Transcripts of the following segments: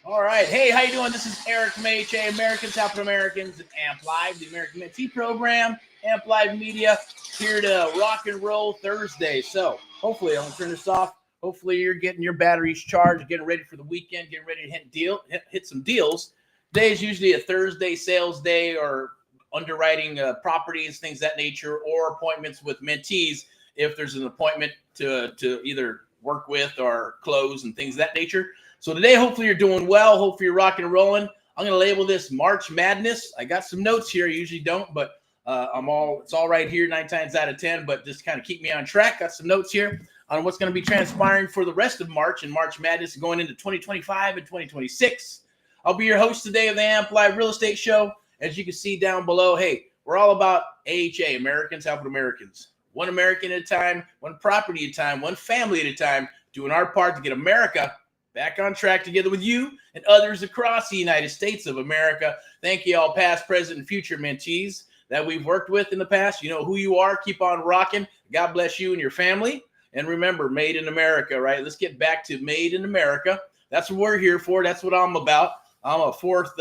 All right. Hey, how you doing? This is Erick from AHA, Americans Helping Americans, and AMP Live, the American Mentee program, AMP Live Media, here to rock and roll Thursday. So hopefully, I'm going to turn this off. Hopefully, you're getting your batteries charged, getting ready for the weekend, getting ready to hit some deals. Today is usually a Thursday sales day or underwriting properties, things of that nature, or appointments with mentees if there's an appointment to either work with or close and things of that nature. So today, hopefully you're doing well. Hopefully you're rocking and rolling. I'm going to label this March Madness. I got some notes here. I usually don't, but it's all right here 9 times out of 10, but just kind of keep me on track. Got some notes here on what's going to be transpiring for the rest of March and March Madness going into 2025 and 2026. I'll be your host today of the AMP Live Real Estate Show. As you can see down below, hey, we're all about AHA, Americans Helping Americans. One American at a time, one property at a time, one family at a time, doing our part to get America back on track together with you and others across the United States of America. Thank you all past, present, and future mentees that we've worked with in the past. You know who you are. Keep on rocking. God bless you and your family. And remember, made in America, right? Let's get back to made in America. That's what we're here for. That's what I'm about. I'm a fourth,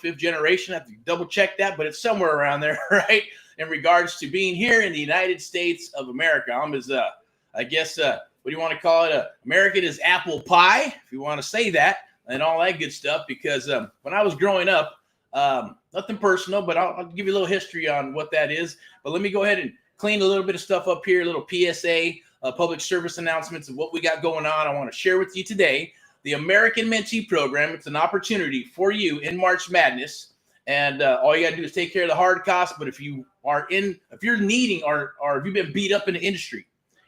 fifth generation. I have to double check that, but it's somewhere around there, right? In regards to being here in the United States of America. I'm as, what do you want to call it? American is apple pie, if you want to say that, and all that good stuff. Because when I was growing up, nothing personal, but I'll give you a little history on what that is. But let me go ahead and clean a little bit of stuff up here, a little PSA, public service announcements of what we got going on. I want to share with you today the American Mentee program. It's an opportunity for you in March Madness. And all you got to do is take care of the hard costs. But if you're needing or if you've been beat up in the industry,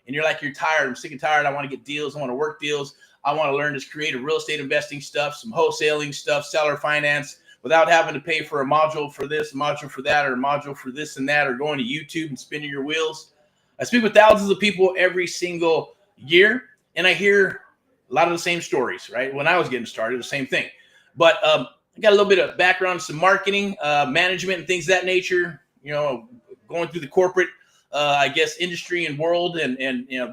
and you're tired, I'm sick and tired, I want to get deals, I want to work deals, I want to learn this creative real estate investing stuff, some wholesaling stuff, seller finance, without having to pay for a module for this, a module for that, or a module for this and that, or going to YouTube and spinning your wheels. I speak with thousands of people every single year, and I hear a lot of the same stories, right? When I was getting started, the same thing. But I got a little bit of background, some marketing, management, and things of that nature, going through the corporate industry and world, and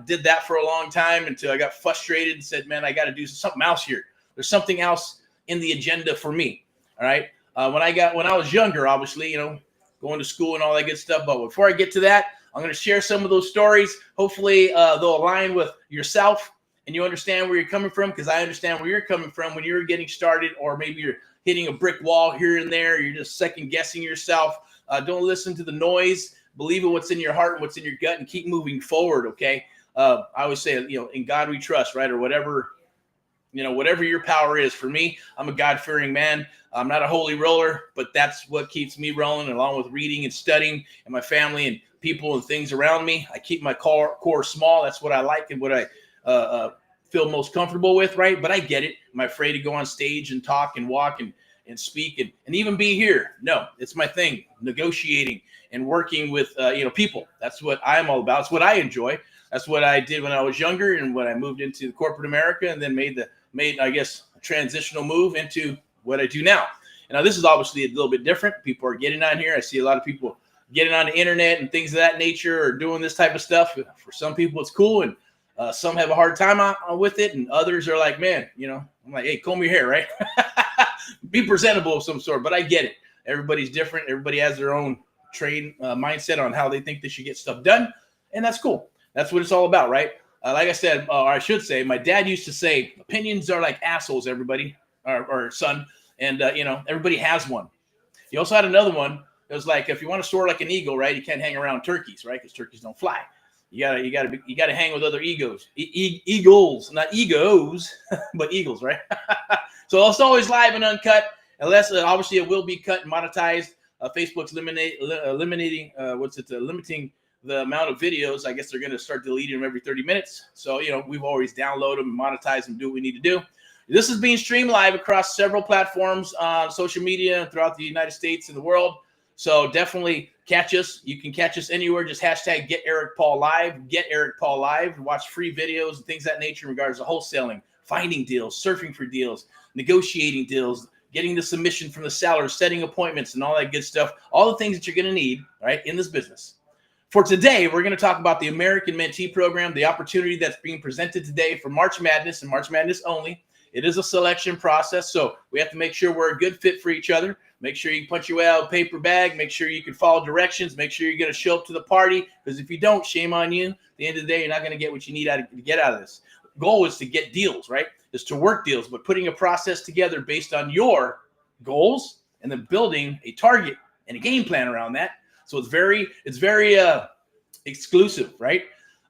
did that for a long time until I got frustrated and said, man, I got to do something else here. There's something else in the agenda for me. All right. When I was younger, obviously, going to school and all that good stuff. But before I get to that, I'm going to share some of those stories. Hopefully they'll align with yourself and you understand where you're coming from, because I understand where you're coming from when you're getting started, or maybe you're hitting a brick wall here and there. You're just second guessing yourself. Don't listen to the noise. Believe in what's in your heart and what's in your gut, and keep moving forward. Okay. I always say, in God we trust, right? Or whatever your power is. For me, I'm a God-fearing man. I'm not a holy roller, but that's what keeps me rolling, along with reading and studying, and my family and people and things around me. I keep my core small. That's what I like and what I feel most comfortable with, right? But I get it. I'm afraid to go on stage and talk and walk and speak and even be here. No, it's my thing. Negotiating and working with people. That's what I'm all about. It's what I enjoy. That's what I did when I was younger, and when I moved into corporate America, and then made a transitional move into what I do now. And now this is obviously a little bit different. People are getting on here. I see a lot of people getting on the internet and things of that nature, or doing this type of stuff. For some people, it's cool, and some have a hard time with it, and others are like, man, I'm like, hey, comb your hair, right? Be presentable of some sort. But I get it. Everybody's different. Everybody has their own mindset on how they think they should get stuff done, and that's cool. That's what it's all about, right? Like I said, or I should say, my dad used to say, opinions are like assholes, everybody, or son, and everybody has one. He also had another one. It was like, if you want to soar like an eagle, right, you can't hang around turkeys, right, because turkeys don't fly. You gotta hang with other eagles, not egos, but eagles, right? So it's always live and uncut, unless obviously it will be cut and monetized. Facebook's limiting the amount of videos. I guess they're going to start deleting them every 30 minutes. So, we've always download them and monetize them, do what we need to do. This is being streamed live across several platforms on social media throughout the United States and the world. So definitely catch us. You can catch us anywhere. Just hashtag Get Erick Paul Live. Get Erick Paul Live. Watch free videos and things of that nature in regards to wholesaling, finding deals, surfing for deals, negotiating deals, getting the submission from the seller, setting appointments, and all that good stuff. All the things that you're going to need, right, in this business. For today, we're going to talk about the American Mentee program, the opportunity that's being presented today for March Madness and March Madness only. It is a selection process, so we have to make sure we're a good fit for each other. Make sure you can punch your way out of a paper bag. Make sure you can follow directions. Make sure you're going to show up to the party, because if you don't, shame on you. At the end of the day, you're not going to get what you need to get out of this. The goal is to get deals, right? Is to work deals, but putting a process together based on your goals and then building a target and a game plan around that. So it's very exclusive, right?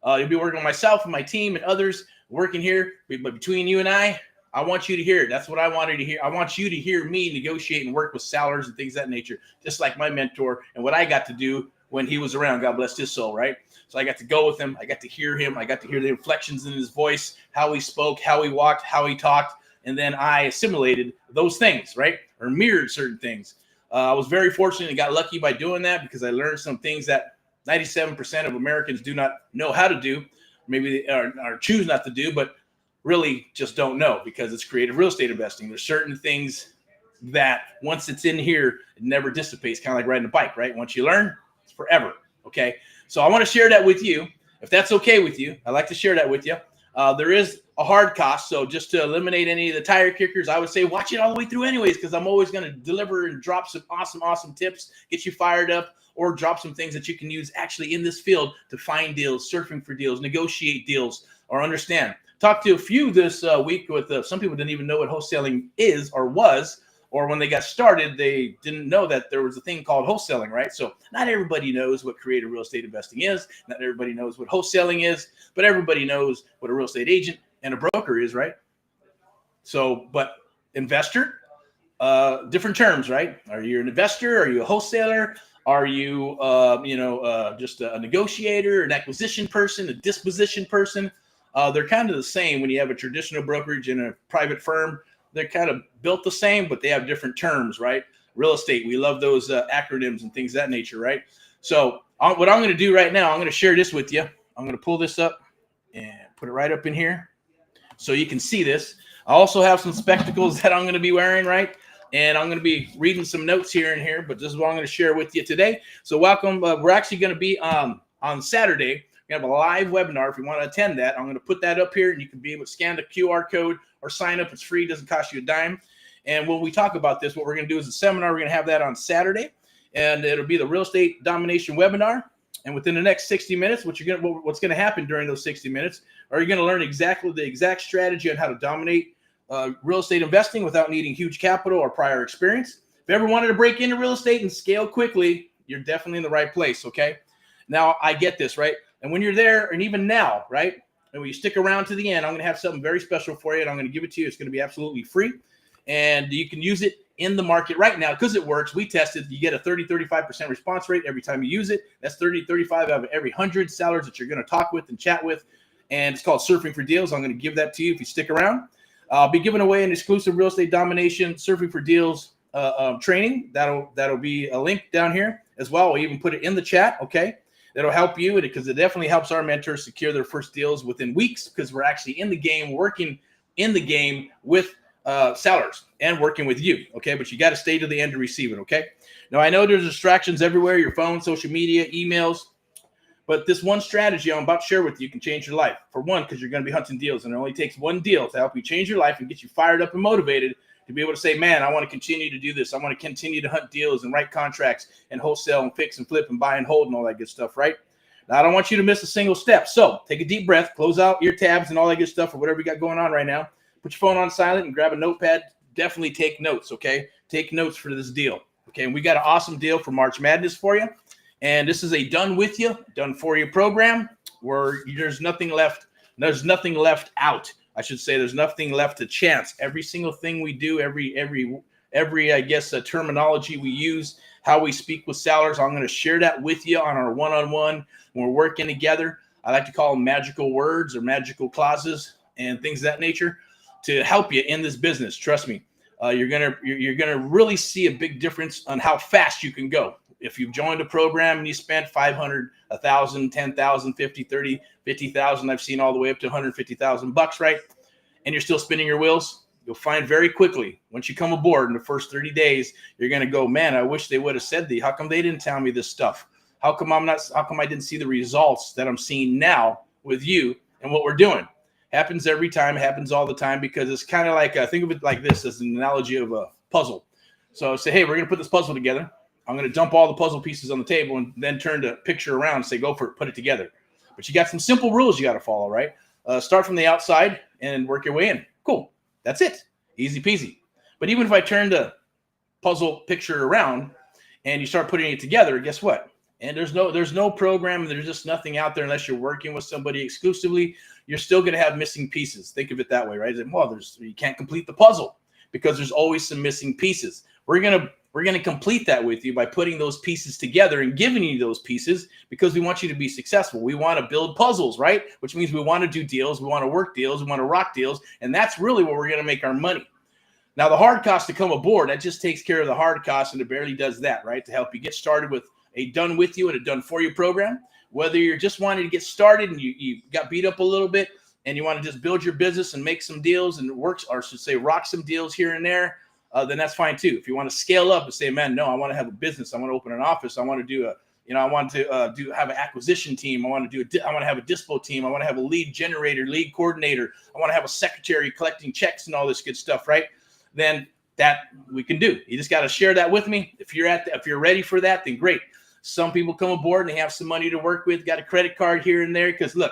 You'll be working with myself and my team and others working here, but between you and I want you to hear it. That's what I wanted to hear. I want you to hear me negotiate and work with sellers and things of that nature, just like my mentor and what I got to do when he was around. God bless his soul, right? So I got to go with him. I got to hear him. I got to hear the inflections in his voice, how he spoke, how he walked, how he talked. And then I assimilated those things, right? Or mirrored certain things. I was very fortunate and got lucky by doing that, because I learned some things that 97% of Americans do not know how to do, maybe or choose not to do, but really just don't know, because it's creative real estate investing. There's certain things that once it's in here, it never dissipates, kind of like riding a bike, right? Once you learn, it's forever, okay? So I want to share that with you. If that's okay with you, I'd like to share that with you. There is a hard cost, so just to eliminate any of the tire kickers, I would say watch it all the way through anyways, because I'm always going to deliver and drop some awesome tips, get you fired up, or drop some things that you can use actually in this field to find deals, surfing for deals, negotiate deals, or understand. Talked to a few this week with some people didn't even know what wholesaling is or was, or when they got started, they didn't know that there was a thing called wholesaling, right? So not everybody knows what creative real estate investing is. Not everybody knows what wholesaling is, but everybody knows what a real estate agent and a broker is, right? So, but investor, different terms, right? Are you an investor? Are you a wholesaler? Are you, just a negotiator, an acquisition person, a disposition person? They're kind of the same when you have a traditional brokerage and a private firm. They're kind of built the same, but they have different terms, right? Real estate, we love those acronyms and things of that nature, right? So what I'm going to do right now, I'm going to share this with you. I'm going to pull this up and put it right up in here so you can see this. I also have some spectacles that I'm going to be wearing, right? And I'm going to be reading some notes here and here, but this is what I'm going to share with you today. So welcome. We're actually going to be on Saturday. We have a live webinar. If you want to attend that, I'm going to put that up here, and you can be able to scan the QR code or sign up. It's free. It doesn't cost you a dime. And when we talk about this, what we're going to do is a seminar. We're going to have that on Saturday, and it'll be the real estate domination webinar. And within the next 60 minutes, what's going to happen during those 60 minutes, are you going to learn exactly the exact strategy on how to dominate real estate investing without needing huge capital or prior experience. If you ever wanted to break into real estate and scale quickly, you're definitely in the right place, okay? Now, I get this, right? And when you're there, and even now, right, and when you stick around to the end, I'm going to have something very special for you, and I'm going to give it to you. It's going to be absolutely free, and you can use it in the market right now because it works. We tested. You get a 30-35% response rate every time you use it. That's 30-35 out of every 100 sellers that you're going to talk with and chat with, and it's called Surfing for Deals. I'm going to give that to you if you stick around. I'll be giving away an exclusive real estate domination Surfing for Deals training. That'll be a link down here as well. We'll even put it in the chat, okay? That'll help you because it definitely helps our mentors secure their first deals within weeks because we're actually in the game, working in the game with sellers and working with you, okay? But you got to stay to the end to receive it, okay? Now, I know there's distractions everywhere, your phone, social media, emails, but this one strategy I'm about to share with you can change your life. For one, because you're going to be hunting deals, and it only takes one deal to help you change your life and get you fired up and motivated to be able to say, man, I want to continue to do this. I want to continue to hunt deals and write contracts and wholesale and fix and flip and buy and hold and all that good stuff, right? Now, I don't want you to miss a single step. So take a deep breath, close out your tabs and all that good stuff or whatever you got going on right now. Put your phone on silent and grab a notepad. Definitely take notes, okay? Take notes for this deal, okay? And we got an awesome deal for March Madness for you. And this is a done with you, done for you program where there's nothing left. There's nothing left out. I should say there's nothing left to chance. Every single thing we do, every I guess terminology we use, how we speak with sellers, I'm going to share that with you on our one-on-one when we're working together. I like to call them magical words or magical clauses and things of that nature to help you in this business. Trust me, you're gonna really see a big difference on how fast you can go. If you've joined a program and you spent 500, 1,000, 10,000, 50, 30, 50,000, I've seen all the way up to 150,000 bucks, right? And you're still spinning your wheels, you'll find very quickly, once you come aboard in the first 30 days, you're going to go, man, I wish they would have said how come they didn't tell me this stuff? How come I didn't see the results that I'm seeing now with you and what we're doing? Happens every time, happens all the time, because it's kind of like, think of it like this as an analogy of a puzzle. So say, hey, we're going to put this puzzle together. I'm going to dump all the puzzle pieces on the table and then turn the picture around and say, go for it, put it together. But you got some simple rules you got to follow, right? Start from the outside and work your way in. Cool. That's it. Easy peasy. But even if I turn the puzzle picture around and you start putting it together, guess what? And there's no program. There's just nothing out there unless you're working with somebody exclusively. You're still going to have missing pieces. Think of it that way, right? Well, you can't complete the puzzle because there's always some missing pieces. We're gonna complete that with you by putting those pieces together and giving you those pieces because we want you to be successful. We want to build puzzles, right? Which means we want to do deals, we want to work deals, we want to rock deals, and that's really where we're going to make our money. Now, the hard cost to come aboard, that just takes care of the hard cost, and it barely does that, right? To help you get started with a done with you and a done for you program. Whether you're just wanting to get started and you got beat up a little bit and you want to just build your business and make some deals and rock some deals here and there, then that's fine too. If you want to scale up and say, man, no, I want to have a business. I want to open an office. I want to do I want to have an acquisition team. I want to have a dispo team. I want to have a lead generator, lead coordinator. I want to have a secretary collecting checks and all this good stuff, right? Then that we can do. You just got to share that with me. If you're ready for that, then great. Some people come aboard and they have some money to work with, got a credit card here and there. Because look,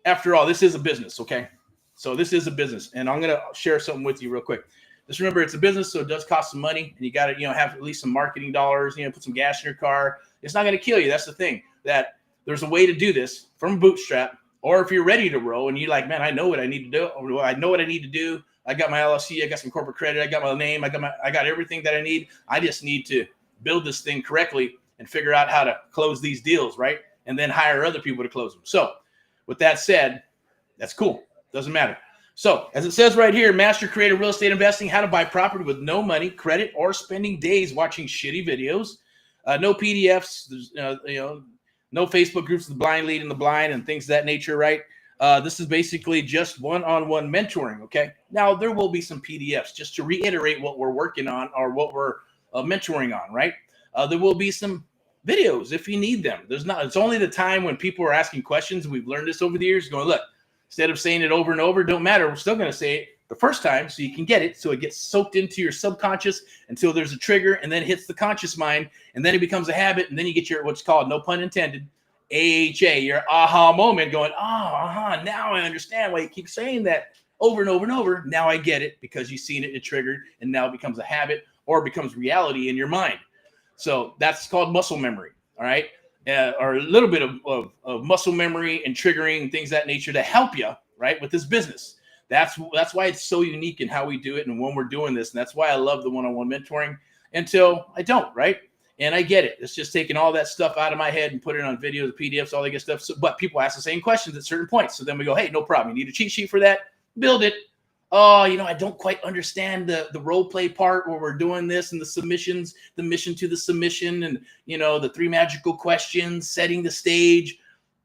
after all, this is a business, okay? So this is a business, and I'm gonna share something with you real quick. Just remember, it's a business, so it does cost some money, and you got to have at least some marketing dollars. Put some gas in your car. It's not gonna kill you. That's the thing. That there's a way to do this from bootstrap, or if you're ready to roll and you're like, man, I know what I need to do. Or I know what I need to do. I got my LLC. I got some corporate credit. I got my name. I got everything that I need. I just need to build this thing correctly and figure out how to close these deals, right? And then hire other people to close them. So with that said, that's cool. Doesn't matter. So as it says right here, Master Creator Real Estate Investing, how to buy property with no money, credit, or spending days watching shitty videos. No PDFs, there's, no Facebook groups, the blind leading the blind and things of that nature, right? This is basically just one-on-one mentoring, okay? Now, there will be some PDFs just to reiterate what we're working on or what we're mentoring on, right? There will be some videos if you need them. It's only the time when people are asking questions. We've learned this over the years, going, look, instead of saying it over and over, don't matter. We're still going to say it the first time so you can get it, so it gets soaked into your subconscious until there's a trigger and then hits the conscious mind, and then it becomes a habit, and then you get your what's called, no pun intended, AHA, your aha moment, going, now I understand why you keep saying that over and over and over. Now I get it because you've seen it, it triggered, and now it becomes a habit or it becomes reality in your mind. So that's called muscle memory, all right? Or a little bit of muscle memory and triggering and things of that nature to help you, right, with this business. That's why it's so unique in how we do it and when we're doing this. And that's why I love the one-on-one mentoring until I don't, right? And I get it. It's just taking all that stuff out of my head and put it on videos, PDFs, all that good stuff. So, but people ask the same questions at certain points. So then we go, hey, no problem. You need a cheat sheet for that? Build it. Oh, I don't quite understand the role play part where we're doing this and the submissions, the mission to the submission, and the 3 magical questions, setting the stage.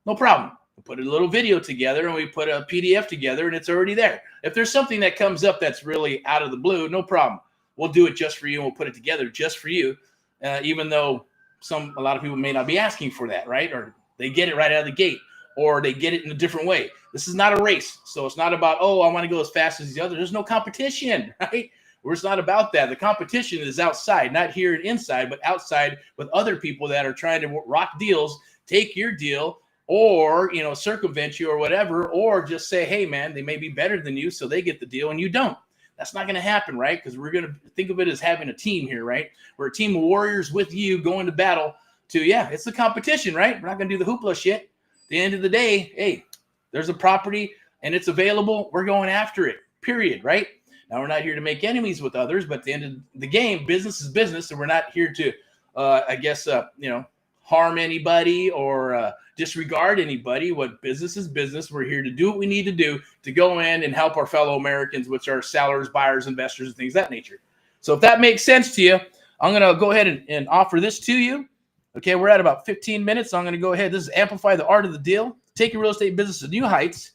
No problem. We put a little video together and we put a PDF together and it's already there. If there's something that comes up that's really out of the blue, no problem. We'll do it just for you and we'll put it together just for you, even though a lot of people may not be asking for that, right? Or they get it right out of the gate, or they get it in a different way. This is not a race. So it's not about, I want to go as fast as the other. There's no competition, right? It's not about that. The competition is outside, not here and inside, but outside with other people that are trying to rock deals, take your deal, or, circumvent you or whatever, or just say, hey, man, they may be better than you, so they get the deal and you don't. That's not going to happen, right? Because we're going to think of it as having a team here, right? We're a team of warriors with you going to battle it's the competition, right? We're not going to do the hoopla shit. At the end of the day, hey, there's a property and it's available. We're going after it, period, right? Now, we're not here to make enemies with others, but at the end of the game, business is business, and we're not here to, harm anybody or disregard anybody. What business is business. We're here to do what we need to do to go in and help our fellow Americans, which are sellers, buyers, investors, and things of that nature. So if that makes sense to you, I'm going to go ahead and offer this to you. Okay, we're at about 15 minutes. So I'm going to go ahead. This is Amplify the Art of the Deal. Take your real estate business to new heights.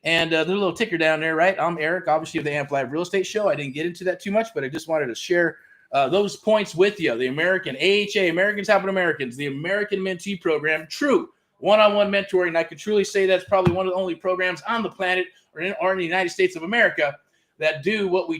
And there's a little ticker down there, right? I'm Eric, obviously, of the Amp Live Real Estate Show. I didn't get into that too much, but I just wanted to share those points with you. The American AHA, Americans Helping Americans, the American Mentee Program, true one-on-one mentoring. I can truly say that's probably one of the only programs on the planet or in the United States of America that do what we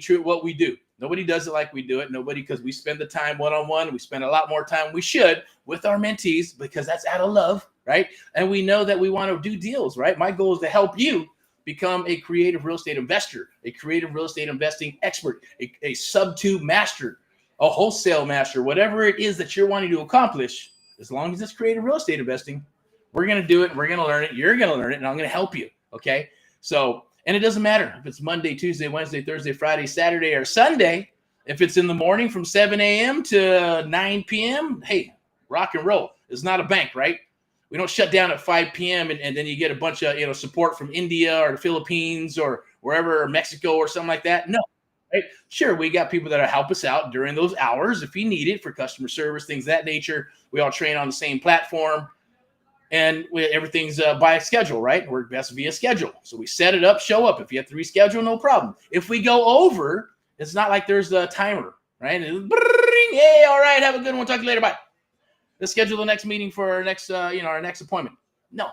do. Nobody does it like we do it. Nobody, because we spend the time one-on-one. We spend a lot more time we should with our mentees because that's out of love, right? And we know that we want to do deals, right? My goal is to help you become a creative real estate investor, a creative real estate investing expert, a sub-2 master, a wholesale master, whatever it is that you're wanting to accomplish. As long as it's creative real estate investing, we're going to do it. We're going to learn it. You're going to learn it, and I'm going to help you, okay? So, and it doesn't matter if it's Monday, Tuesday, Wednesday, Thursday, Friday, Saturday, or Sunday. If it's in the morning from 7 a.m. to 9 p.m., hey, rock and roll. It's not a bank, right? We don't shut down at 5 p.m. and then you get a bunch of support from India or the Philippines or wherever, or Mexico or something like that. No, right? Sure, we got people that help us out during those hours if you need it for customer service, things of that nature. We all train on the same platform, and everything's by schedule, right? We're best via schedule. So we set it up, show up. If you have to reschedule, no problem. If we go over, it's not like there's a timer, right? Hey, all right, have a good one. Talk to you later. Bye. Let's schedule the next meeting for our next, our next appointment. No,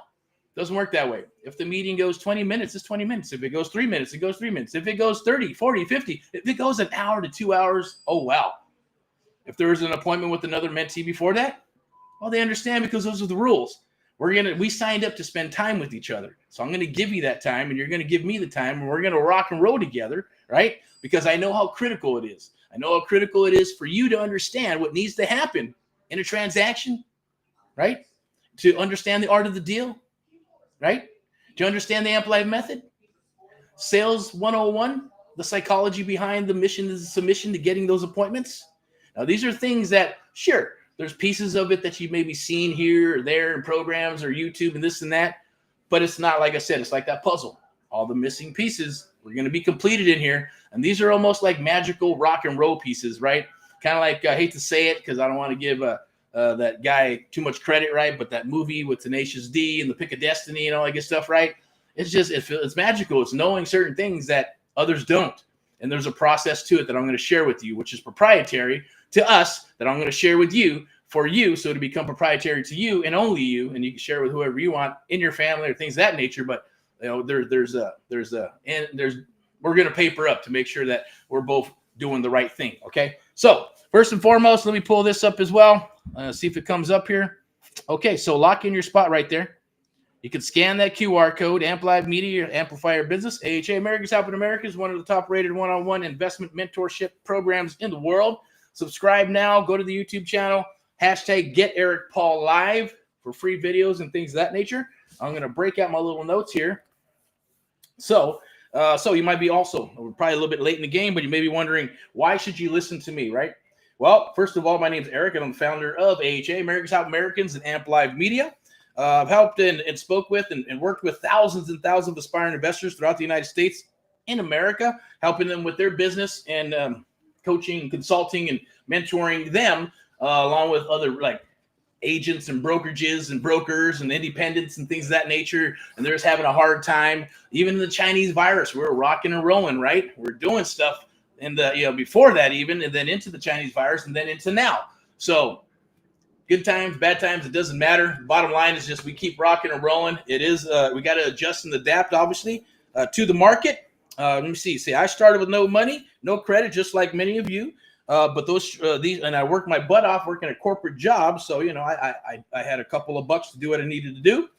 doesn't work that way. If the meeting goes 20 minutes, it's 20 minutes. If it goes 3 minutes, it goes 3 minutes. If it goes 30, 40, 50, if it goes an hour to 2 hours, oh, wow. If there was an appointment with another mentee before that, well, they understand because those are the rules. We signed up to spend time with each other. So I'm going to give you that time, and you're going to give me the time, and we're going to rock and roll together, right? Because I know how critical it is. I know how critical it is for you to understand what needs to happen in a transaction, right? To understand the art of the deal, right? To understand the AMP Live method, sales 101, the psychology behind the mission is the submission to getting those appointments. Now, these are things that, sure, there's pieces of it that you maybe seen here or there in programs or YouTube and this and that, but it's not, like I said, it's like that puzzle. All the missing pieces are going to be completed in here, and these are almost like magical rock and roll pieces, right? Kind of like, I hate to say it because I don't want to give that guy too much credit, right? But that movie with Tenacious D and the Pick of Destiny and all that good stuff, right? It's just, it's magical. It's knowing certain things that others don't. And there's a process to it that I'm going to share with you, which is proprietary to us, that I'm going to share with you for you. So to become proprietary to you and only you, and you can share with whoever you want in your family or things of that nature. But we're going to paper up to make sure that we're both doing the right thing. Okay. So first and foremost, let me pull this up as well. See if it comes up here. Okay. So lock in your spot right there. You can scan that QR code. AMP Live Media, Amplifier Business, AHA, America's Helping America, is one of the top-rated one-on-one investment mentorship programs in the world. Subscribe now. Go to the YouTube channel. Hashtag Get Erick Paul Live for free videos and things of that nature. I'm going to break out my little notes here. So you might be also, we're probably a little bit late in the game, but you may be wondering, why should you listen to me, right? Well, first of all, my name is Erick, and I'm the founder of AHA, America's Helping Americans, and AMP Live Media. I've helped and spoke with and worked with thousands and thousands of aspiring investors throughout the United States, in America, helping them with their business and coaching, consulting, and mentoring them, along with other like agents and brokerages and brokers and independents and things of that nature. And they're just having a hard time. Even the Chinese virus, we're rocking and rolling, right? We're doing stuff in the before that even, and then into the Chinese virus, and then into now. So good times, bad times, it doesn't matter. Bottom line is just we keep rocking and rolling. It is we got to adjust and adapt, obviously, to the market. Let me see. I started with no money, no credit, just like many of you. But these, and I worked my butt off working a corporate job. So I had a couple of bucks to do what I needed to do.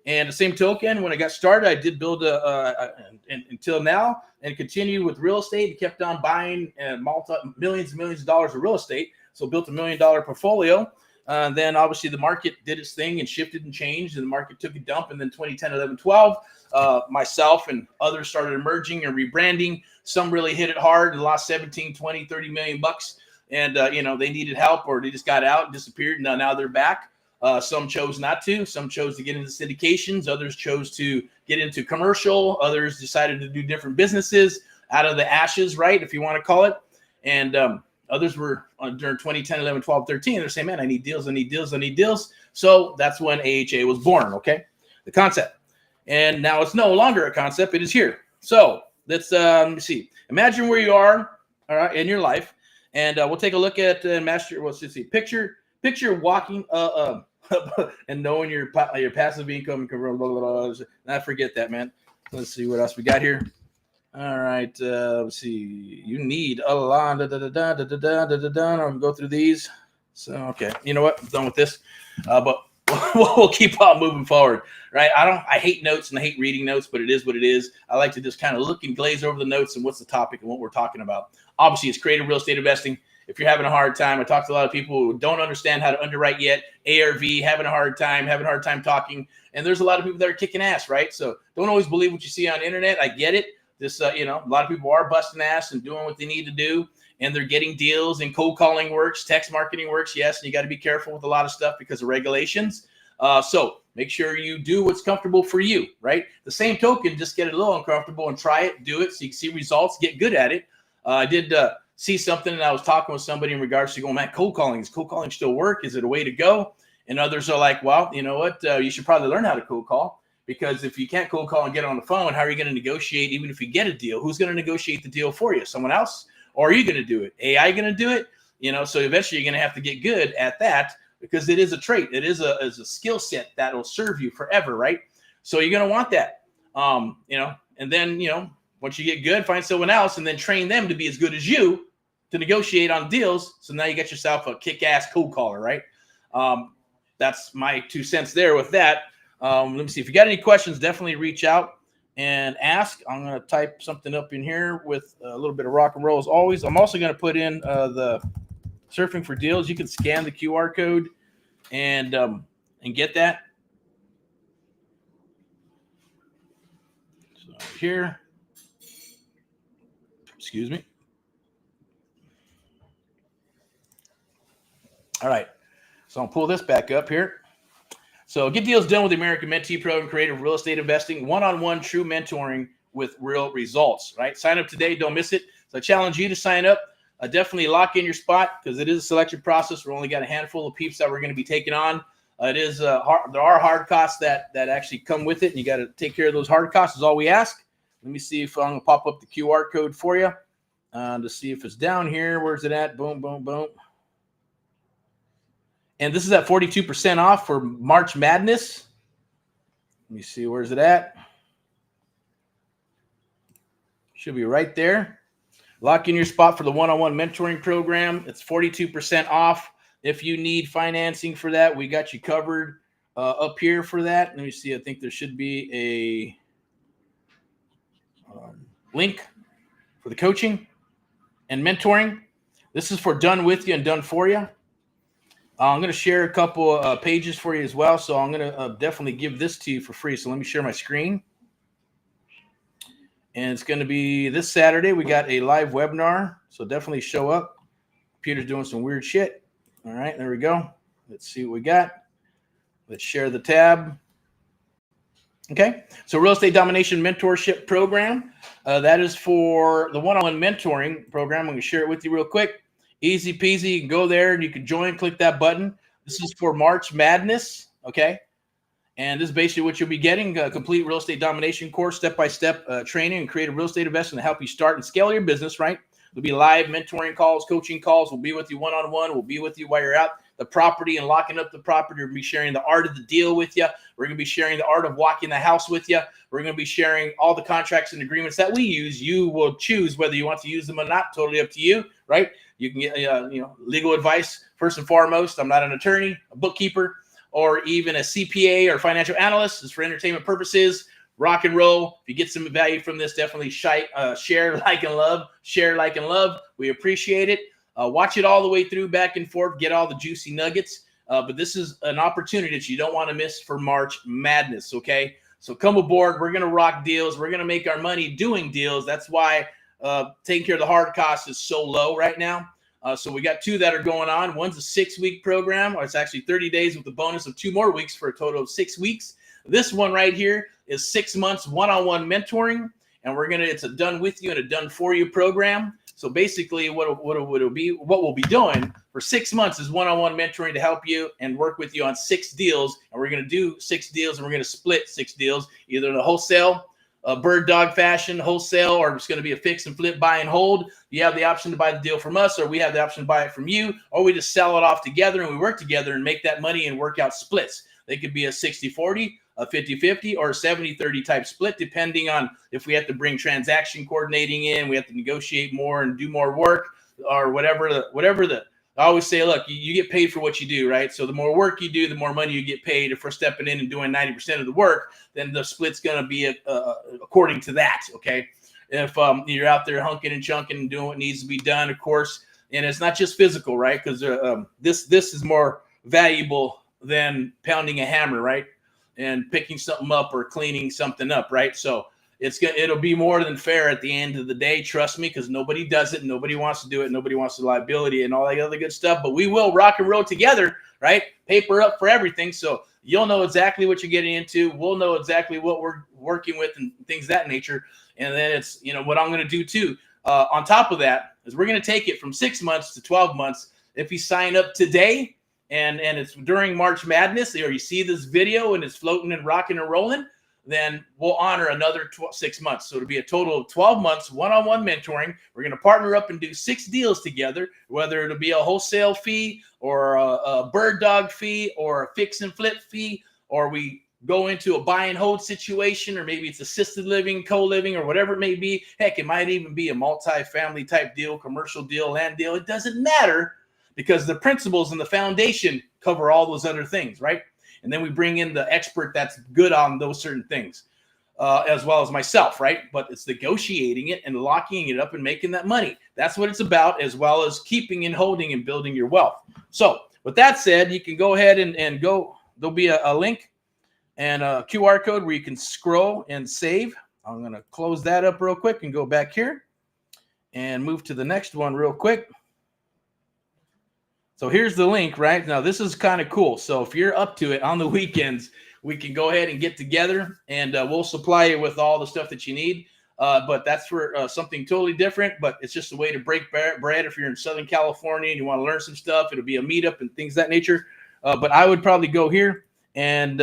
And the same token, when I got started, I did build until now, and continue with real estate. And kept on buying millions and millions of dollars of real estate. So built $1 million portfolio. Then obviously the market did its thing and shifted and changed, and the market took a dump. And then 2010, 11, 12, myself and others started emerging and rebranding. Some really hit it hard and lost 17, 20, 30 million bucks. And, they needed help, or they just got out and disappeared. And now they're back. Some chose not to. Some chose to get into syndications. Others chose to get into commercial. Others decided to do different businesses out of the ashes, right, if you want to call it. And others were during 2010, 11, 12, 13. They're saying, man, I need deals, I need deals, I need deals. So that's when AHA was born, okay, the concept. And now it's no longer a concept. It is here. So let's see. Imagine where you are, all right, in your life. And we'll take a look at master. Well, let's see. Picture walking and knowing your passive income can blah, blah, blah, blah. Not forget that, man. Let's see what else we got here. All right, let's see. You need a lot. I'm gonna go through these. So okay, you know what? I'm done with this. But we'll keep on moving forward, right? I hate notes and I hate reading notes, but it is what it is. I like to just kind of look and glaze over the notes and what's the topic and what we're talking about. Obviously, it's creative real estate investing. If you're having a hard time, I talk to a lot of people who don't understand how to underwrite yet. ARV, having a hard time talking. And there's a lot of people that are kicking ass, right? So don't always believe what you see on the internet. I get it. This, a lot of people are busting ass and doing what they need to do. And they're getting deals, and cold calling works, text marketing works. Yes, and you got to be careful with a lot of stuff because of regulations. So make sure you do what's comfortable for you, right? The same token, just get it a little uncomfortable and try it, do it so you can see results, get good at it. I did see something, and I was talking with somebody in regards to going, man, cold calling, does cold calling still work? Is it a way to go? And others are like, well, you know what? You should probably learn how to cold call, because if you can't cold call and get on the phone, how are you going to negotiate? Even if you get a deal, who's going to negotiate the deal for you? Someone else? Or are you going to do it? AI going to do it? So eventually you're going to have to get good at that, because it is a trait. It is a skill set that will serve you forever, right? So you're going to want that, and then, once you get good, find someone else and then train them to be as good as you to negotiate on deals. So now you get yourself a kick-ass cold caller, right? That's my 2 cents there with that. Let me see. If you got any questions, definitely reach out and ask. I'm going to type something up in here with a little bit of rock and roll as always. I'm also going to put in the Surfing for Deals. You can scan the QR code and get that. So here, excuse me. All right, so I'll pull this back up here. So get deals done with the American Mentee Program, creative real estate investing, one-on-one true mentoring with real results, right? Sign up today. Don't miss it. So I challenge you to sign up. Definitely lock in your spot, because it is a selection process. We've only got a handful of peeps that we're going to be taking on. It is hard. There are hard costs that actually come with it, and you got to take care of those hard costs is all we ask. Let me see if I'm going to pop up the QR code for you to see if it's down here. Where's it at? Boom, boom, boom. And this is at 42% off for March Madness. Let me see. Where's it at? Should be right there. Lock in your spot for the one-on-one mentoring program. It's 42% off. If you need financing for that, we got you covered up here for that. Let me see. I think there should be a link for the coaching and mentoring. This is for done with you and done for you. I'm going to share a couple pages for you as well. So I'm going to definitely give this to you for free. So let me share my screen. And it's going to be this Saturday. We got a live webinar. So definitely show up. Computer's doing some weird shit. All right, there we go. Let's see what we got. Let's share the tab. Okay, so Real Estate Domination Mentorship Program. That is for the one-on-one mentoring program. I'm going to share it with you real quick. Easy peasy. You can go there and you can join. Click that button. This is for March Madness. Okay, and this is basically what you'll be getting: a complete real estate domination course, step-by-step training and creative real estate investing to help you start and scale your business. Right? There'll be live mentoring calls, coaching calls. We'll be with you one-on-one. We'll be with you while you're out the property and locking up the property. We're going to be sharing the art of the deal with you. We're going to be sharing the art of walking the house with you. We're going to be sharing all the contracts and agreements that we use. You will choose whether you want to use them or not. Totally up to you, right? You can get legal advice first and foremost. I'm not an attorney, a bookkeeper, or even a CPA or financial analyst. It's for entertainment purposes. Rock and roll. If you get some value from this, definitely share, like, and love. Share, like, and love. We appreciate it. Watch it all the way through, back and forth. Get all the juicy nuggets. But this is an opportunity that you don't want to miss for March Madness, okay? So come aboard. We're going to rock deals. We're going to make our money doing deals. That's why taking care of the hard costs is so low right now. So we got 2 that are going on. One's a 6-week program, or it's actually 30 days with a bonus of 2 more weeks for a total of 6 weeks. This one right here is 6 months one-on-one mentoring, and it's a done with you and a done for you program. So basically what we'll be doing for 6 months is one-on-one mentoring to help you and work with you on 6 deals. And we're going to do 6 deals, and we're going to split 6 deals, either in the wholesale bird dog fashion, wholesale, or it's going to be a fix and flip, buy and hold, you have the option to buy the deal from us, or we have the option to buy it from you, or we just sell it off together and we work together and make that money and work out splits. They could be a 60-40, a 50-50, or a 70-30 type split, depending on if we have to bring transaction coordinating in, we have to negotiate more and do more work, or whatever the I always say, look, you get paid for what you do, right? So the more work you do, the more money you get paid. If we're stepping in and doing 90% of the work, then the split's going to be according to that, okay? If you're out there hunking and chunking and doing what needs to be done, of course, and it's not just physical, right? Because this is more valuable than pounding a hammer, right? And picking something up or cleaning something up, right? So it'll be more than fair at the end of the day, trust me, because nobody does it, nobody wants to do it, nobody wants the liability and all that other good stuff, but we will rock and roll together, right? Paper up for everything, so you'll know exactly what you're getting into, we'll know exactly what we're working with and things of that nature, and then it's, what I'm going to do too, on top of that, is we're going to take it from 6 months to 12 months. If you sign up today, and it's during March Madness, or you see this video and it's floating and rocking and rolling, then we'll honor another 6 months. So it'll be a total of 12 months, one-on-one mentoring. We're going to partner up and do 6 deals together, whether it'll be a wholesale fee or a bird dog fee or a fix and flip fee, or we go into a buy and hold situation, or maybe it's assisted living, co-living, or whatever it may be. Heck, it might even be a multi-family type deal, commercial deal, land deal. It doesn't matter, because the principles and the foundation cover all those other things, right? And then we bring in the expert that's good on those certain things, as well as myself, right? But it's negotiating it and locking it up and making that money. That's what it's about, as well as keeping and holding and building your wealth. So with that said, you can go ahead and go. There'll be a link and a QR code where you can scroll and save. I'm going to close that up real quick and go back here and move to the next one real quick. So here's the link, right? Now, this is kind of cool. So if you're up to it on the weekends, we can go ahead and get together, and we'll supply you with all the stuff that you need. But that's for something totally different, but it's just a way to break bread. If you're in Southern California and you want to learn some stuff, it'll be a meetup and things of that nature. But I would probably go here and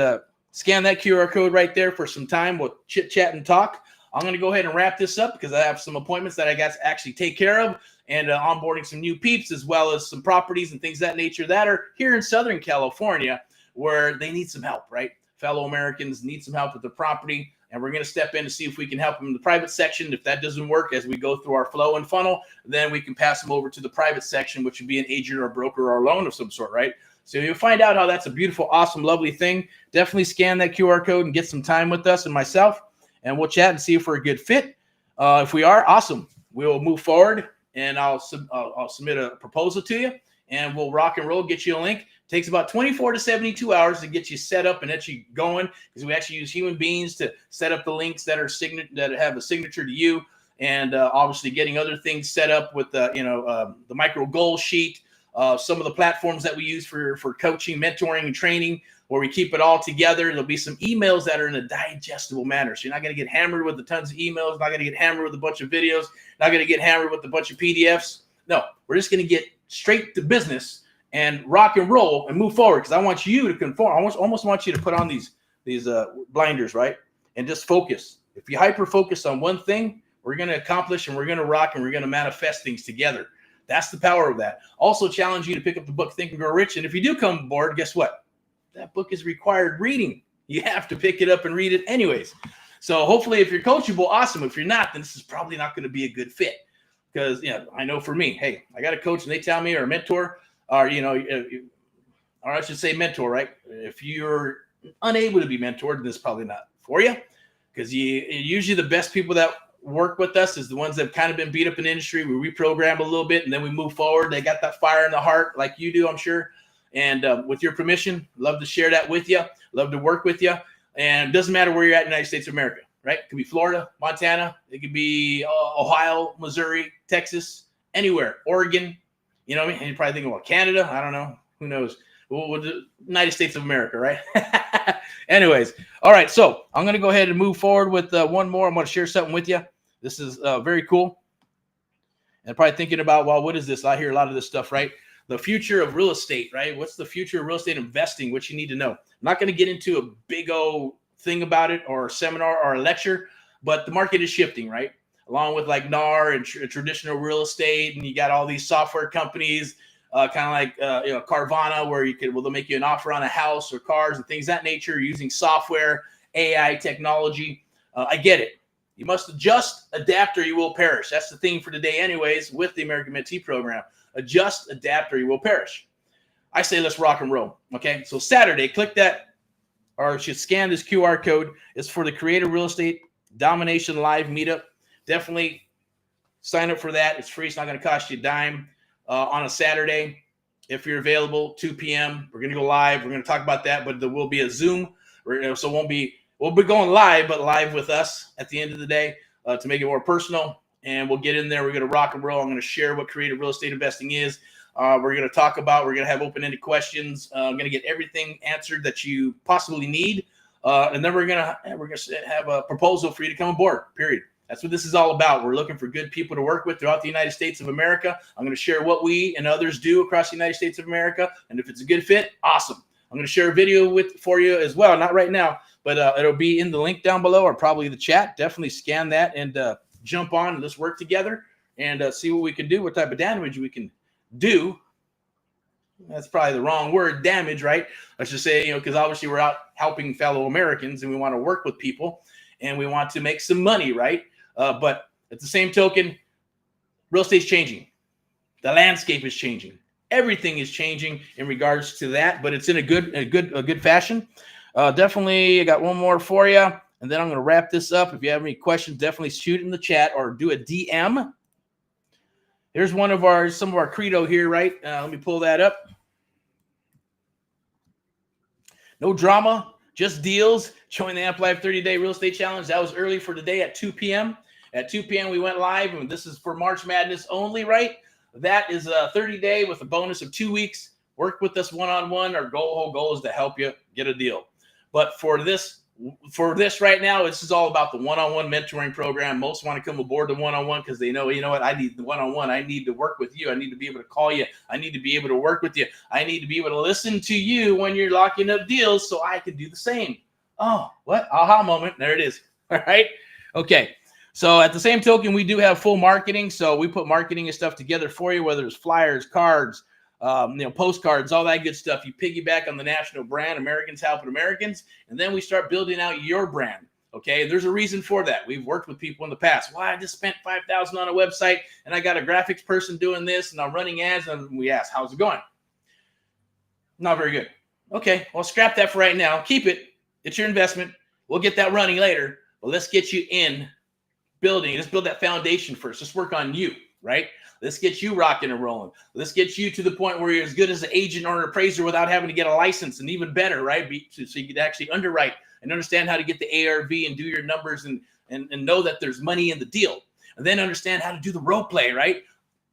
scan that QR code right there for some time. We'll chit chat and talk. I'm going to go ahead and wrap this up because I have some appointments that I got to actually take care of, and onboarding some new peeps, as well as some properties and things of that nature that are here in Southern California where they need some help, right? Fellow Americans need some help with the property, and we're going to step in to see if we can help them in the private section. If that doesn't work, as we go through our flow and funnel, then we can pass them over to the private section, which would be an agent or a broker or a loan of some sort, right? So you'll find out how that's a beautiful, awesome, lovely thing. Definitely scan that QR code and get some time with us and myself, and we'll chat and see if we're a good fit. If we are, awesome. We'll move forward, and I'll submit a proposal to you, and we'll rock and roll, get you a link. It takes about 24 to 72 hours to get you set up and get you going, because we actually use human beings to set up the links that are that have a signature to you, and obviously getting other things set up with the micro goal sheet, some of the platforms that we use for coaching, mentoring, and training, where we keep it all together. There'll be some emails that are in a digestible manner. So you're not going to get hammered with the tons of emails, not going to get hammered with a bunch of videos, not going to get hammered with a bunch of PDFs. No, we're just going to get straight to business and rock and roll and move forward, because I want you to conform. I almost want you to put on these blinders, right? And just focus. If you hyper-focus on one thing, we're going to accomplish, and we're going to rock, and we're going to manifest things together. That's the power of that. Also challenge you to pick up the book, Think and Grow Rich. And if you do come aboard, guess what? That book is required reading. You have to pick it up and read it anyways. So hopefully if you're coachable, awesome. If you're not, then this is probably not going to be a good fit. Because, I know for me, hey, I got a coach and they tell me, or a mentor, or, or I should say mentor, right? If you're unable to be mentored, then it's probably not for you. Because usually the best people that work with us is the ones that have kind of been beat up in the industry. We reprogram a little bit, and then we move forward. They got that fire in the heart like you do, I'm sure. And with your permission, love to share that with you. Love to work with you. And it doesn't matter where you're at in the United States of America, right? It could be Florida, Montana. It could be Ohio, Missouri, Texas, anywhere. Oregon. You know what I mean? And you're probably thinking, well, Canada. I don't know. Who knows? Well, the United States of America, right? Anyways. All right. So I'm going to go ahead and move forward with one more. I'm going to share something with you. This is very cool. And probably thinking about, well, what is this? I hear a lot of this stuff, right? The future of real estate, right? What's the future of real estate investing? What you need to know. I'm not going to get into a big old thing about it, or a seminar or a lecture. but the market is shifting, right? Along with like NAR and traditional real estate, and you got all these software companies, kind of like Carvana, where they'll make you an offer on a house or cars and things of that nature using software, AI technology. I get it. You must adjust, adapt, or you will perish. That's the theme for today, anyways, with the American Mentee program. Adjust, adapt, or you will perish. I say let's rock and roll. Okay, so Saturday, click that, or should scan this QR code. It's for the Creative Real Estate Domination Live Meetup. Definitely sign up for that. It's free. It's not going to cost you a dime. On a Saturday, if you're available, 2 p.m. We're going to go live. We're going to talk about that, but there will be a Zoom. So we'll be going live, but live with us at the end of the day to make it more personal. And we'll get in there. We're going to rock and roll. I'm going to share what creative real estate investing is. We're going to talk about. We're going to have open-ended questions. I'm going to get everything answered that you possibly need, and then we're going to have a proposal for you to come aboard. Period. That's what this is all about. We're looking for good people to work with throughout the United States of America. I'm going to share what we and others do across the United States of America. And if it's a good fit, awesome. I'm going to share a video for you as well. Not right now, but it'll be in the link down below or probably the chat. Definitely scan that and jump on and let's work together and see what we can do, what type of damage we can do. That's probably the wrong word, damage, right? I should say, because obviously we're out helping fellow Americans and we want to work with people and we want to make some money, right? But at the same token, real estate's changing. The landscape is changing. Everything is changing in regards to that, but it's in a good fashion. Definitely, I got one more for you, and then I'm going to wrap this up. If you have any questions, definitely shoot in the chat or do a DM. Here's some of our credo here, right? Let me pull that up. No drama, just deals. Join the AMP Live 30-day real estate challenge. That was early for today at 2 p.m. At 2 p.m. we went live, and this is for March Madness only, right? That is a 30-day with a bonus of 2 weeks. Work with us one-on-one. Our whole goal is to help you get a deal. But for this right now, this is all about the one-on-one mentoring program. Most want to come aboard the one-on-one because they know, what, I need the one-on-one. I need to work with you. I need to be able to call you. I need to be able to work with you. I need to be able to listen to you when you're locking up deals so I can do the same. Oh, what? Aha moment. There it is. All right. Okay. So at the same token, we do have full marketing. So we put marketing and stuff together for you, whether it's flyers, cards, postcards, all that good stuff. You piggyback on the national brand, Americans Helping Americans, and then we start building out your brand. Okay, and there's a reason for that. We've worked with people in the past. Well, I just spent $5,000 on a website, and I got a graphics person doing this, and I'm running ads, and we ask, how's it going? Not very good. Okay, well, scrap that for right now. Keep it. It's your investment. We'll get that running later, but let's get you in building. Let's build that foundation first. Let's work on you, right? Let's get you rocking and rolling. Let's get you to the point where you're as good as an agent or an appraiser without having to get a license, and even better, right? So you can actually underwrite and understand how to get the ARV and do your numbers and know that there's money in the deal. And then understand how to do the role play, right?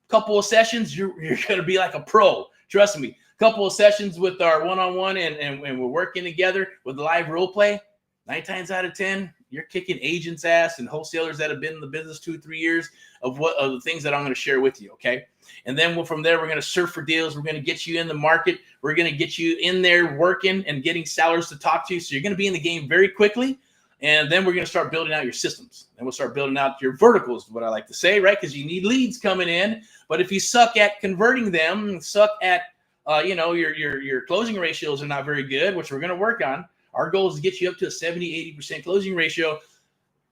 Couple of sessions, you're going to be like a pro. Trust me. Couple of sessions with our one-on-one and we're working together with the live role play. 9 times out of 10, you're kicking agents' ass and wholesalers that have been in the business 2-3 years of the things that I'm going to share with you, okay? And then from there, we're going to surf for deals. We're going to get you in the market. We're going to get you in there working and getting sellers to talk to. So you're going to be in the game very quickly. And then we're going to start building out your systems. And we'll start building out your verticals, what I like to say, right? Because you need leads coming in. But if you suck at converting them, suck at, your closing ratios are not very good, which we're going to work on. Our goal is to get you up to a 70-80% closing ratio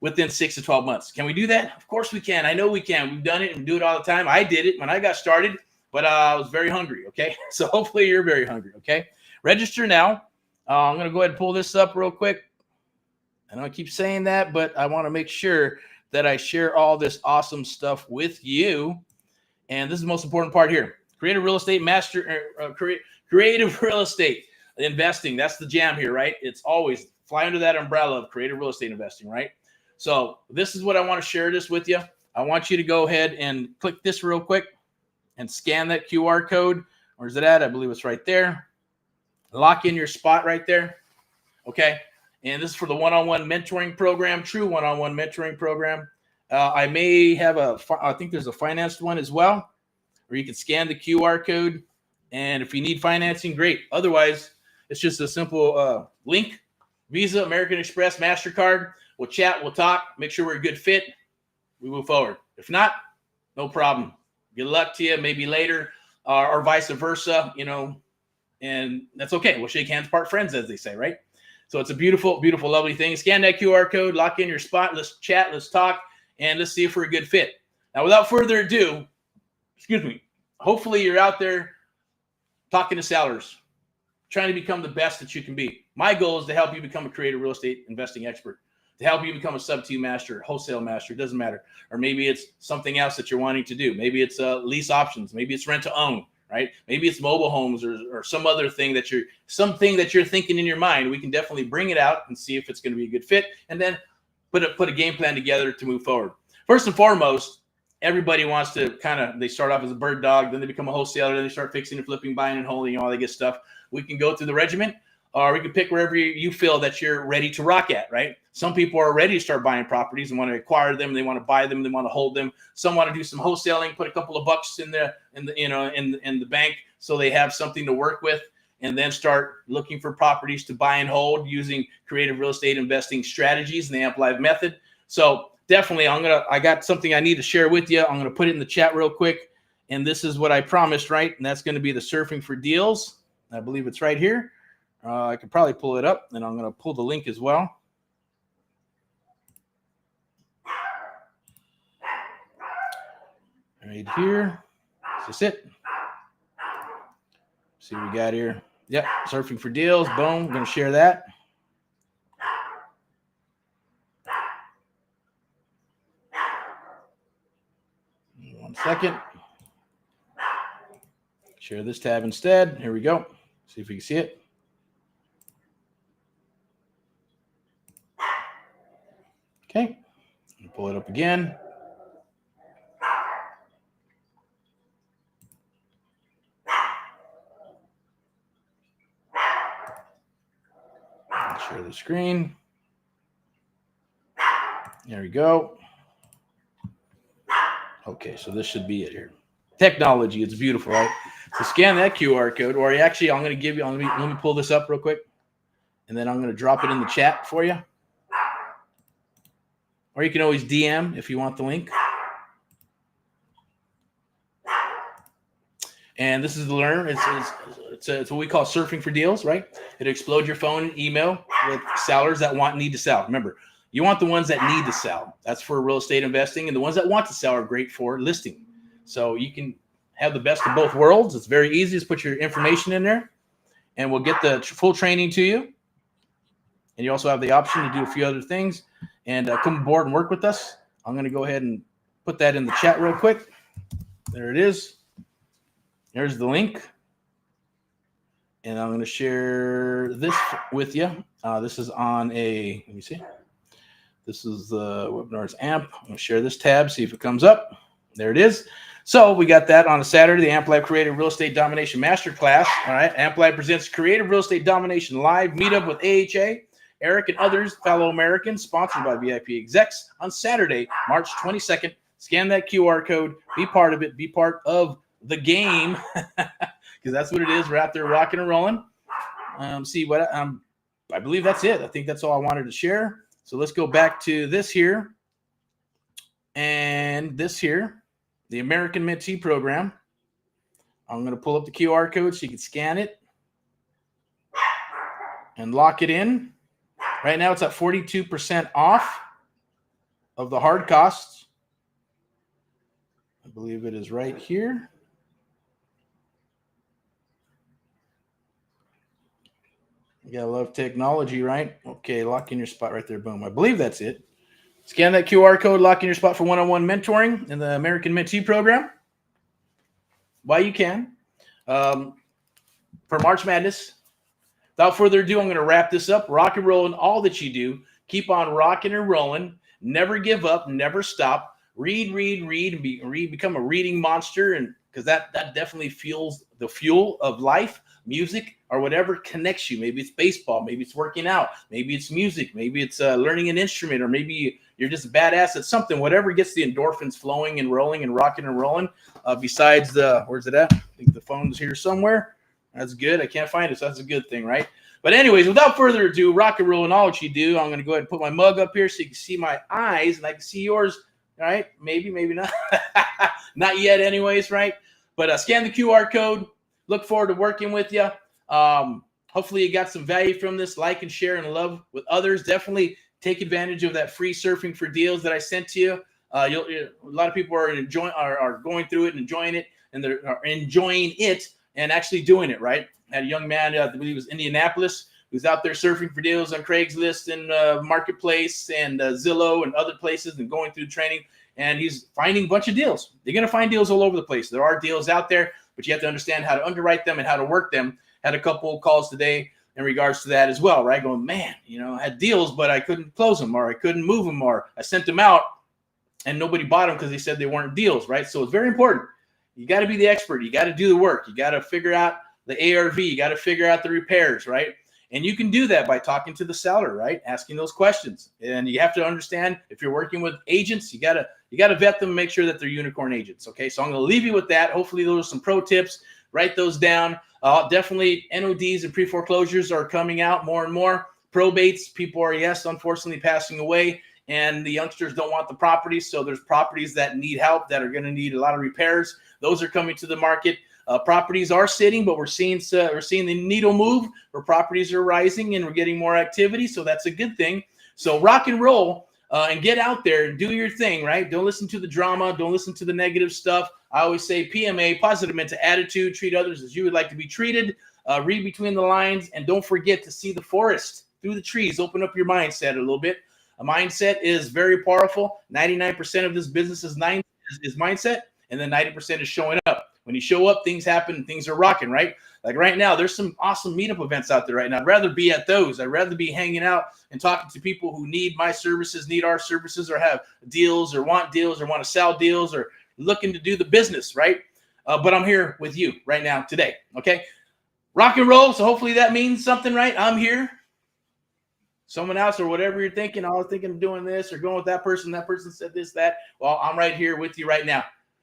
within 6 to 12 months. Can we do that? Of course we can. I know we can. We've done it and do it all the time. I did it when I got started, but I was very hungry, okay? So hopefully you're very hungry, okay? Register now. I'm going to go ahead and pull this up real quick. I know I keep saying that, but I want to make sure that I share all this awesome stuff with you. And this is the most important part here. Creative real estate creative real estate investing. That's the jam here, right? It's always fly under that umbrella of creative real estate investing, right? So this is what I want to share this with you. I want you to go ahead and click this real quick and scan that QR code. Where's it at? I believe it's right there. Lock in your spot right there. Okay. And this is for the one-on-one mentoring program, true one-on-one mentoring program. I may have I think there's a financed one as well, where you can scan the QR code. And if you need financing, great. Otherwise, it's just a simple link, Visa, American Express, MasterCard. We'll chat. We'll talk. Make sure we're a good fit. We move forward. If not, no problem. Good luck to you. Maybe later, or vice versa. And that's okay. We'll shake hands, part friends, as they say, right? So it's a beautiful, beautiful, lovely thing. Scan that QR code, lock in your spot. Let's chat, let's talk, and let's see if we're a good fit. Now, without further ado, hopefully you're out there talking to sellers, trying to become the best that you can be. My goal is to help you become a creative real estate investing expert, to help you become a sub-2 master, wholesale master, it doesn't matter. Or maybe it's something else that you're wanting to do. Maybe it's lease options. Maybe it's rent to own. Right? Maybe it's mobile homes or some other thing that you're thinking in your mind. We can definitely bring it out and see if it's going to be a good fit, and then put a game plan together to move forward. First and foremost, everybody wants to they start off as a bird dog, then they become a wholesaler, then they start fixing and flipping, buying and holding, all that good stuff. We can go through the regiment, or we can pick wherever you feel that you're ready to rock at, right? Some people are ready to start buying properties and want to acquire them. They want to buy them. They want to hold them. Some want to do some wholesaling, put a couple of bucks in the bank so they have something to work with, and then start looking for properties to buy and hold using creative real estate investing strategies and the AMP Live method. So definitely, I got something I need to share with you. I'm going to put it in the chat real quick, and this is what I promised, right? And that's going to be the surfing for deals. I believe it's right here. I could probably pull it up, and I'm going to pull the link as well. Right here. Is this it? See what we got here. Yep, surfing for deals. Boom. I'm going to share that. One second. Share this tab instead. Here we go. See if we can see it. Okay. Pull it up again. Share the screen. There we go. Okay, so this should be it here. Technology, it's beautiful, right? So scan that QR code, or actually, I'm going to give you. Let me pull this up real quick, and then I'm going to drop it in the chat for you. Or you can always DM if you want the link. And this is the learn. It's what we call surfing for deals, right? It explodes your phone and email with sellers that need to sell. Remember, you want the ones that need to sell. That's for real estate investing. And the ones that want to sell are great for listing. So you can have the best of both worlds. It's very easy. Just put your information in there, and we'll get the full training to you. And you also have the option to do a few other things. And come aboard and work with us. I'm going to go ahead and put that in the chat real quick. There it is. There's the link. And I'm going to share this with you. This is on let me see. This is the webinars AMP. I'm going to share this tab, see if it comes up. There it is. So we got that on a Saturday, the AMP Live Creative Real Estate Domination Masterclass. All right. AMP Live presents Creative Real Estate Domination Live Meetup with AHA, Erick, and others, fellow Americans, sponsored by VIP Execs on Saturday, March 22nd. Scan that QR code. Be part of it. Be part of the game, because that's what it is. We're out there rocking and rolling. I believe that's it. I think that's all I wanted to share. So let's go back to this here and this here, the American Mentee program. I'm going to pull up the QR code so you can scan it and lock it in. Right now it's at 42% off of the hard costs. I believe it is right here. You gotta love technology, right? Okay, lock in your spot right there. Boom. I believe that's it. Scan that QR code, lock in your spot for one-on-one mentoring in the American Mentee program. While you can. For March Madness. Without further ado, I'm going to wrap this up. Rock and roll in all that you do. Keep on rocking and rolling. Never give up. Never stop. Read, and become a reading monster, and because that definitely fuels the fuel of life. Music or whatever connects you. Maybe it's baseball, maybe it's working out, maybe it's music, maybe it's learning an instrument, or maybe you're just a badass at something. Whatever gets the endorphins flowing and rolling and rocking and rolling. Besides where's it at? I think the phone's here somewhere. That's good. I can't find it, so that's a good thing, right? But anyways, without further ado, rock and roll and all what you do. I'm going to go ahead and put my mug up here so you can see my eyes and I can see yours. All right, maybe not. Not yet anyways, right? But scan the QR code. Look forward to working with you. Hopefully you got some value from this. Like and share and love with others. Definitely take advantage of that free surfing for deals that I sent to you. A lot of people are going through it and enjoying it, and they're enjoying it and actually doing it, right? I had a young man, I believe it was Indianapolis, who's out there surfing for deals on Craigslist and Marketplace and Zillow and other places and going through training, and he's finding a bunch of deals. You're going to find deals all over the place. There are deals out there, but you have to understand how to underwrite them and how to work them. Had a couple of calls today in regards to that as well, right? Going, man, I had deals, but I couldn't close them, or I couldn't move them, or I sent them out and nobody bought them because they said they weren't deals, right? So it's very important. You got to be the expert. You got to do the work. You got to figure out the ARV. You got to figure out the repairs, right? And you can do that by talking to the seller, right? Asking those questions. And you have to understand, if you're working with agents, you gotta vet them and make sure that they're unicorn agents. Okay, so I'm gonna leave you with that. Hopefully those are some pro tips. Write those down. Definitely NODs and pre-foreclosures are coming out more and more. Probates, people are, yes, unfortunately passing away, and the youngsters don't want the properties. So there's properties that need help, that are going to need a lot of repairs. Those are coming to the market. Properties are sitting, but we're seeing the needle move, where properties are rising and we're getting more activity. So that's a good thing. So rock and roll and get out there and do your thing, right? Don't listen to the drama. Don't listen to the negative stuff. I always say PMA, positive mental attitude, treat others as you would like to be treated. Read between the lines, and don't forget to see the forest through the trees. Open up your mindset a little bit. A mindset is very powerful. 99% of this business is mindset, and then 90% is showing up. When you show up, things happen, things are rocking, right? Like right now, there's some awesome meetup events out there right now. I'd rather be at those. I'd rather be hanging out and talking to people who need my services, need our services, or have deals, or want to sell deals, or looking to do the business, right? But I'm here with you right now today, okay? Rock and roll, so hopefully that means something, right? I'm here. Someone else, or whatever you're thinking, I was thinking of doing this or going with that person said this, that. Well, I'm right here with you right now.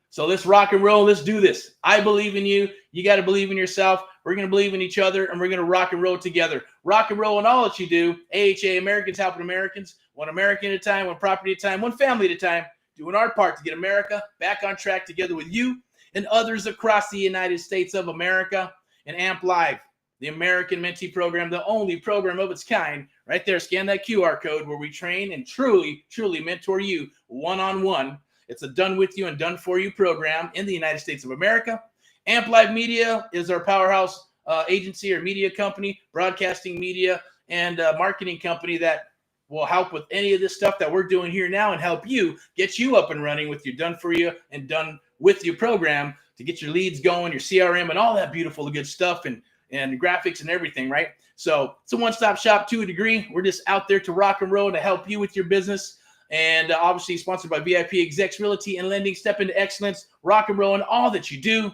So let's rock and roll. Let's do this. I believe in you. You got to believe in yourself. We're going to believe in each other, and we're going to rock and roll together. Rock and roll in all that you do. AHA, Americans helping Americans. One American at a time, one property at a time, one family at a time. Doing our part to get America back on track together with you and others across the United States of America. And AMP Live, the American Mentee program, the only program of its kind. Right there, scan that QR code where we train and truly, truly mentor you one-on-one. It's a done with you and done for you program in the United States of America. AMP Live Media is our powerhouse agency or media company, broadcasting media and marketing company that will help with any of this stuff that we're doing here now and help you get you up and running with your done for you and done with you program to get your leads going, your CRM and all that beautiful good stuff and graphics and everything, right? So it's a one-stop shop to a degree. We're just out there to rock and roll to help you with your business. And obviously sponsored by VIP Execs Realty and Lending. Step into excellence, rock and roll in all that you do.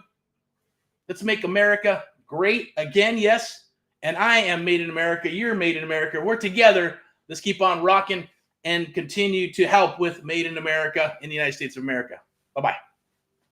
Let's make America great again, yes. And I am made in America. You're made in America. We're together. Let's keep on rocking and continue to help with Made in America in the United States of America. Bye-bye.